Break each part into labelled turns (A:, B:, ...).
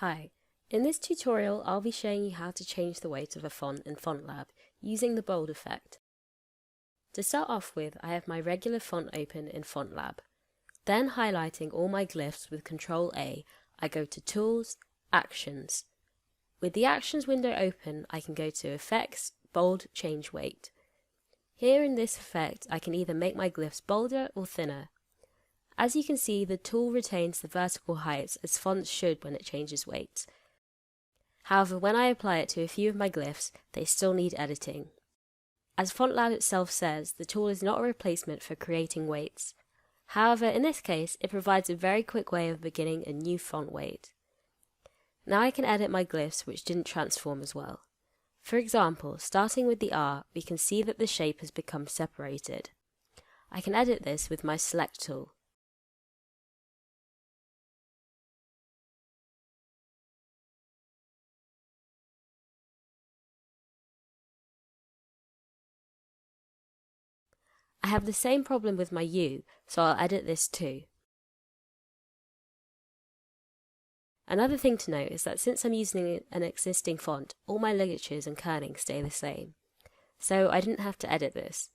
A: Hi, in this tutorial I'll be showing you how to change the weight of a font in Fontlab using the bold effect. To start off with, I have my regular font open in Fontlab. Then highlighting all my glyphs with Ctrl A, I go to Tools, Actions. With the Actions window open, I can go to Effects, Bold, Change Weight. Here in this effect, I can either make my glyphs bolder or thinner. As you can see, the tool retains the vertical heights as fonts should when it changes weight. However, when I apply it to a few of my glyphs, they still need editing. As Fontlab itself says, the tool is not a replacement for creating weights. However, in this case, it provides a very quick way of beginning a new font weight. Now I can edit my glyphs which didn't transform as well. For example, starting with the R, we can see that the shape has become separated. I can edit this with my Select tool. I have the same problem with my U, so I'll edit this too. Another thing to note is that since I'm using an existing font, all my ligatures and kerning stay the same, so I didn't have to edit this.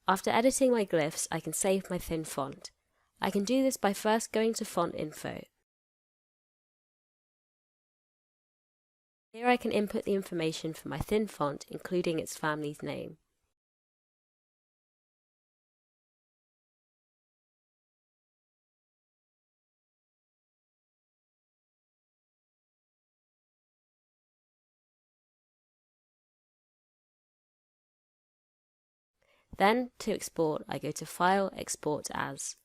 A: After editing my glyphs, I can save my thin font. I can do this by first going to Font Info. Here I can input the information for my thin font, including its family's name. Then, to export, I go to File, Export As.